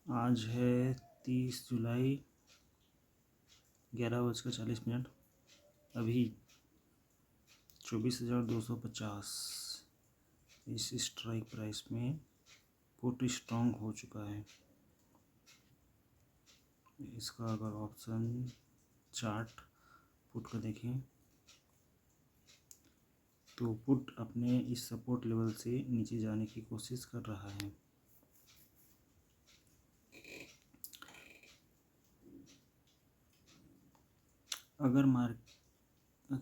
आज है 30 जुलाई, 11:40। अभी 24,250 इस स्ट्राइक प्राइस में पुट स्ट्रॉन्ग हो चुका है। इसका अगर ऑप्शन चार्ट पुट का देखें तो पुट अपने इस सपोर्ट लेवल से नीचे जाने की कोशिश कर रहा है। अगर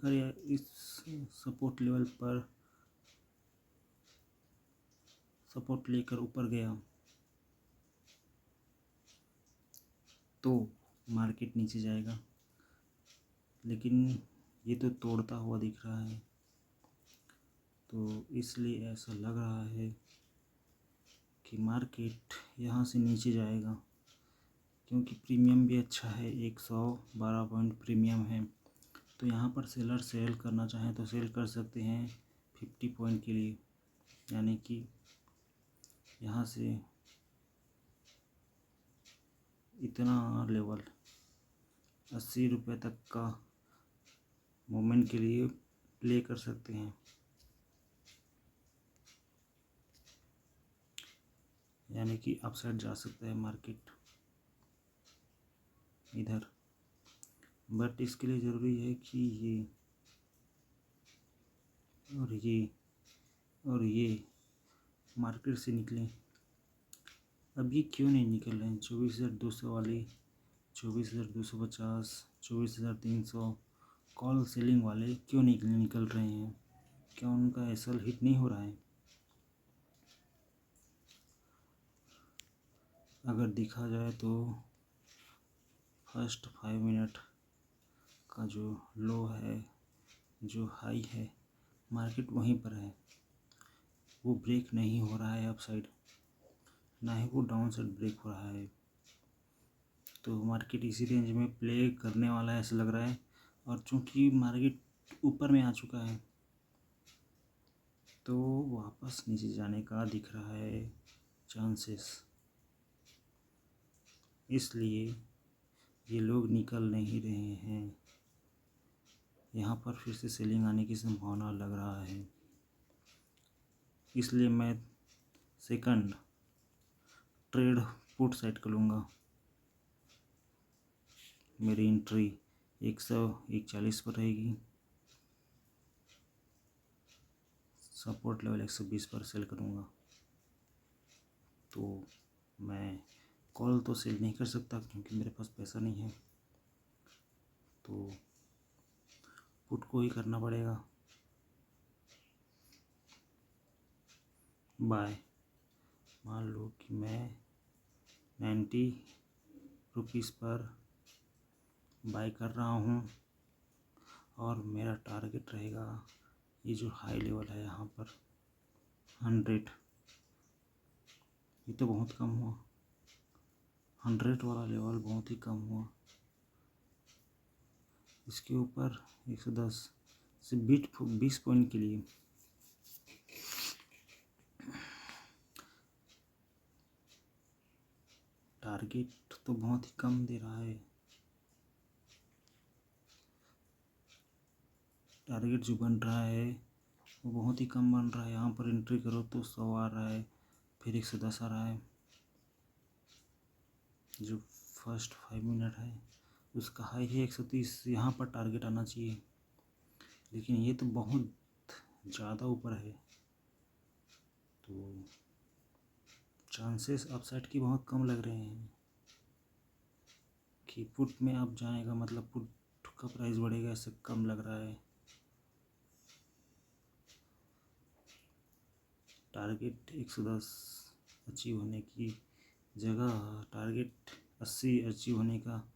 यह इस सपोर्ट लेवल पर सपोर्ट लेकर ऊपर गया तो मार्केट नीचे जाएगा, लेकिन ये तो तोड़ता हुआ दिख रहा है, तो इसलिए ऐसा लग रहा है कि मार्केट यहाँ से नीचे जाएगा, क्योंकि प्रीमियम भी अच्छा है, 112 पॉइंट प्रीमियम है। तो यहाँ पर सेलर सेल करना चाहें तो सेल कर सकते हैं 50 पॉइंट के लिए, यानी कि यहाँ से इतना लेवल 80 रुपये तक का मोमेंट के लिए प्ले कर सकते हैं, यानी कि अपसाइड जा सकता है मार्केट इधर। बट इसके लिए ज़रूरी है कि ये और ये मार्केट से निकलें। अब ये क्यों नहीं निकल रहे हैं? 24,200 वाले, 24,250, 24,300 कॉल सेलिंग वाले क्यों निकल रहे हैं? क्या उनका एसएल हिट नहीं हो रहा है? अगर देखा जाए तो फर्स्ट 5 मिनट का जो लो है, जो हाई है, मार्केट वहीं पर है, वो ब्रेक नहीं हो रहा है अपसाइड, ना ही वो डाउन साइड ब्रेक हो रहा है। तो मार्केट इसी रेंज में प्ले करने वाला है ऐसा लग रहा है। और चूंकि मार्केट ऊपर में आ चुका है तो वापस नीचे जाने का दिख रहा है चांसेस, इसलिए ये लोग निकल नहीं रहे हैं। यहाँ पर फिर से सेलिंग आने की संभावना लग रहा है, इसलिए मैं सेकंड ट्रेड पुट साइड कर लूँगा। मेरी एंट्री 141 पर रहेगी, सपोर्ट लेवल 120 पर सेल करूँगा। तो मैं कॉल तो सेल नहीं कर सकता क्योंकि मेरे पास पैसा नहीं है, तो पुट को ही करना पड़ेगा। बाय, मान लो कि मैं 90 रुपीज़ पर बाय कर रहा हूँ और मेरा टारगेट रहेगा ये जो हाई लेवल है यहाँ पर 100। ये तो बहुत कम हुआ, 100 वाला लेवल बहुत ही कम हुआ। इसके ऊपर 110 से 20 पॉइंट के लिए टारगेट तो बहुत ही कम दे रहा है। टारगेट जो बन रहा है वो बहुत ही कम बन रहा है। यहाँ पर एंट्री करो तो 100 आ रहा है, फिर 110 आ रहा है। जो फर्स्ट 5 मिनट है उसका हाई है 130, यहाँ पर टारगेट आना चाहिए, लेकिन ये तो बहुत ज़्यादा ऊपर है, तो चांसेस अपसाइड की बहुत कम लग रहे हैं कि पुट में अब जाएगा, मतलब पुट का प्राइस बढ़ेगा, ऐसे कम लग रहा है। टारगेट 110 अचीव होने की जगह टारगेट 80 अचीव होने का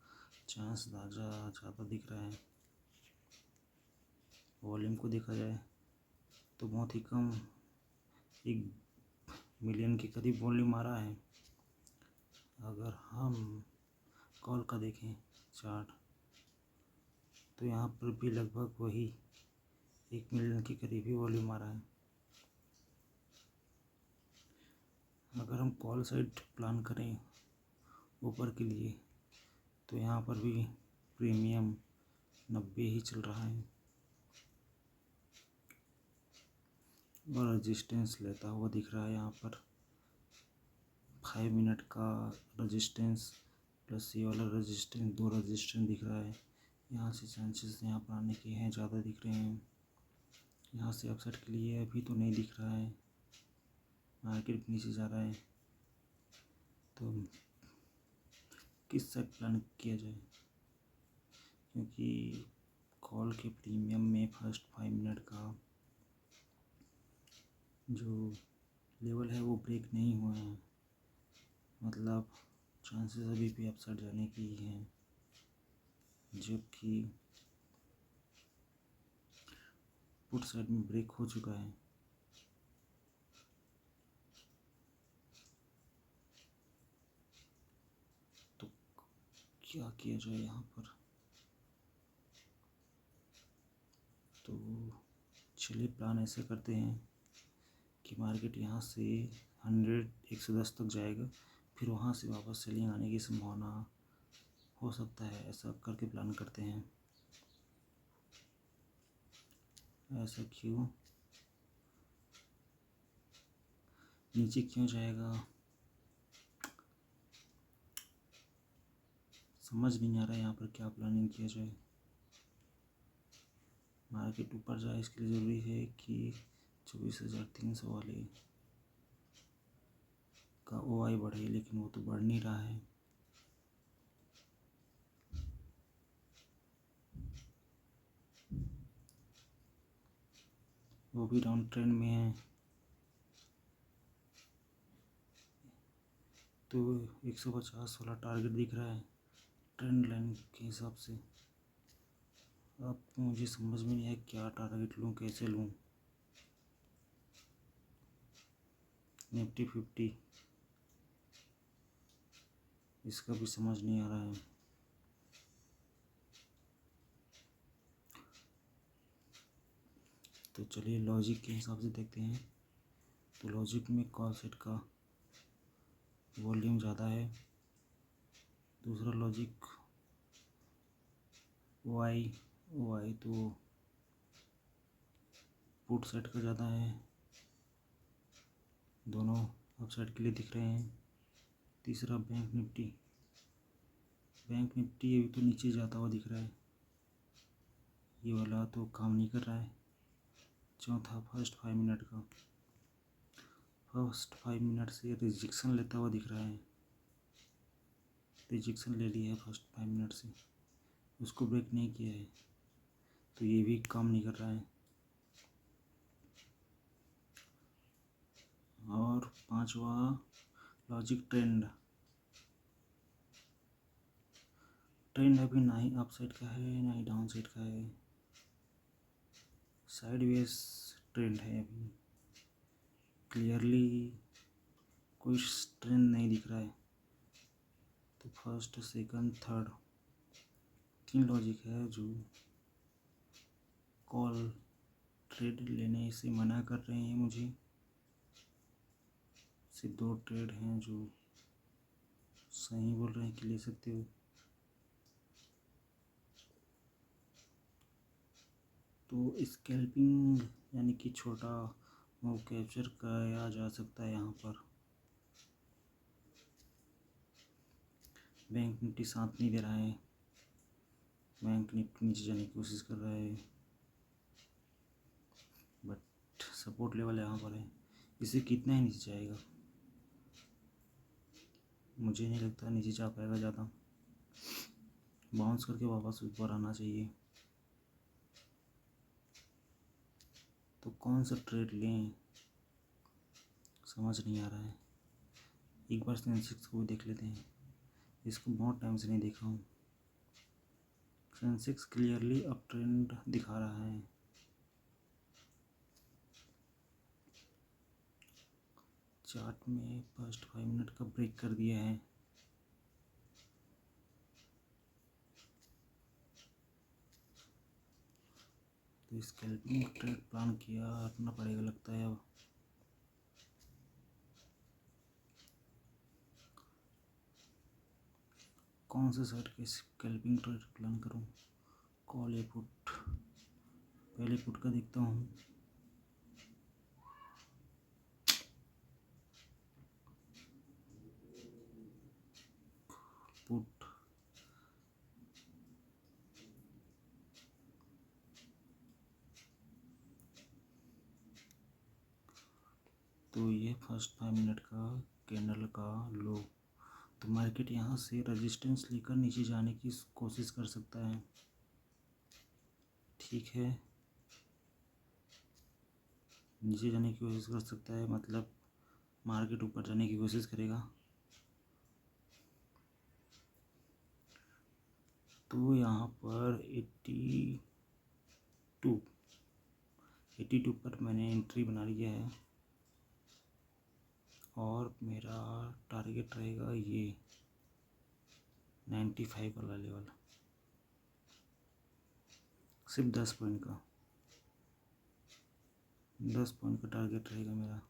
चांस ज़्यादा दिख रहा है। वॉल्यूम को देखा जाए तो बहुत ही कम, 1 मिलियन के करीब वॉल्यूम आ रहा है। अगर हम कॉल का देखें चार्ट तो यहाँ पर भी लगभग वही 1 मिलियन के करीब ही वॉल्यूम आ रहा है। अगर हम कॉल साइड प्लान करें ऊपर के लिए। तो यहाँ पर भी प्रीमियम 90 ही चल रहा है और रेजिस्टेंस लेता हुआ दिख रहा है यहाँ पर। 5 मिनट का रेजिस्टेंस प्लस ये वाला रेजिस्टेंस, 2 रेजिस्टेंस दिख रहा है। यहाँ से चांसेस यहाँ पर आने के हैं, ज़्यादा दिख रहे हैं। यहाँ से अपसाइड के लिए अभी तो नहीं दिख रहा है, मार्केट नीचे जा रहा है। तो किस साइड प्लान किया जाए, क्योंकि कॉल के प्रीमियम में फर्स्ट 5 मिनट का जो लेवल है वो ब्रेक नहीं हुआ है, मतलब चांसेस अभी भी अपसाइड जाने की ही हैं, जबकि पुट साइड में ब्रेक हो चुका है। तो क्या किया जाए यहाँ पर, तो चलिए प्लान ऐसे करते हैं कि मार्केट यहाँ से 110 तक जाएगा, फिर वहाँ से वापस सेलिंग आने की संभावना हो सकता है। ऐसा करके प्लान करते हैं। ऐसा क्यों, नीचे क्यों जाएगा समझ नहीं आ रहा है यहाँ पर क्या प्लानिंग किया जाए। मार्केट ऊपर जाए इसके लिए ज़रूरी है कि 24,300 वाले का OI बढ़े, लेकिन वो तो बढ़ नहीं रहा है। वो भी डाउन ट्रेंड में है। तो 150 वाला टारगेट दिख रहा है ट्रेंड लाइन के हिसाब से। अब मुझे समझ में नहीं आया क्या टारगेट लूँ, कैसे लूँ। निफ्टी 50 इसका भी समझ नहीं आ रहा है। तो चलिए लॉजिक के हिसाब से देखते हैं। तो लॉजिक में कॉल सेट का वॉल्यूम ज़्यादा है। दूसरा लॉजिक OI तो पुट सेट का ज़्यादा है, दोनों अपसाइड के लिए दिख रहे हैं। तीसरा बैंक निफ्टी अभी तो नीचे जाता हुआ दिख रहा है, ये वाला तो काम नहीं कर रहा है। चौथा फर्स्ट 5 मिनट का, फर्स्ट 5 मिनट से रिजेक्शन लेता हुआ दिख रहा है। रिजेक्शन ले लिया है फर्स्ट 5 मिनट से, उसको ब्रेक नहीं किया है, तो ये भी काम नहीं कर रहा है। और पांचवा लॉजिक ट्रेंड अभी ना ही अप साइड का है ना ही डाउन साइड का है, साइडवेज ट्रेंड है। अभी क्लियरली कोई ट्रेंड नहीं दिख रहा है। तो फर्स्ट सेकंड थर्ड 3 लॉजिक है जो कॉल ट्रेड लेने से मना कर रहे हैं मुझे। सिर्फ 2 ट्रेड हैं जो सही बोल रहे हैं कि ले सकते हो। तो स्कैल्पिंग यानी कि छोटा मूव कैप्चर किया जा सकता है यहाँ पर। बैंक निफ्टी साथ नहीं दे रहा है, बैंक निफ्टी नीचे जाने की कोशिश कर रहा है, बट सपोर्ट लेवल यहाँ पर है। इसे कितना ही नीचे जाएगा, मुझे नहीं लगता नीचे जा पाएगा ज़्यादा। बाउंस करके वापस ऊपर आना चाहिए। तो कौन सा ट्रेड लें समझ नहीं आ रहा है। एक बार सेंसेक्स को भी देख लेते हैं, इसको बहुत टाइम से नहीं देखा हूँ। सेंसेक्स क्लियरली अप ट्रेंड दिखा रहा है। चार्ट में फर्स्ट 5 मिनट का ब्रेक कर दिया है। तो स्कैल्पिंग ट्रेड प्लान किया रखना पड़ेगा लगता है अब। कौन से साइड के स्कैल्पिंग ट्रेड प्लान करूं? कॉल ए पुट, पहले पुट का देखता हूं। पुट तो ये फर्स्ट 5 मिनट का कैंडल का लो, तो मार्केट यहाँ से रेजिस्टेंस लेकर नीचे जाने की कोशिश कर सकता है। ठीक है, नीचे जाने की कोशिश कर सकता है, मतलब मार्केट ऊपर जाने की कोशिश करेगा। तो यहाँ पर 82 पर मैंने एंट्री बना लिया है और मेरा टारगेट रहेगा ये 95 वाला लेवल, सिर्फ 10 पॉइंट का, 10 पॉइंट का टारगेट रहेगा मेरा।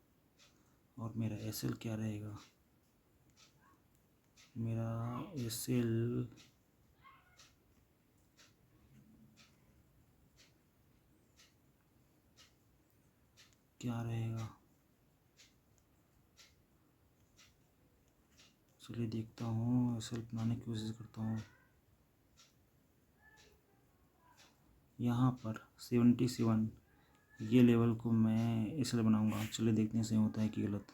और मेरा एसएल क्या रहेगा? मेरा एसएल क्या रहेगा? चलिए देखता हूँ, एसएल बनाने की कोशिश करता हूँ। यहाँ पर 77 ये लेवल को मैं एसएल बनाऊंगा। चलिए देखते हैं सही होता है कि गलत।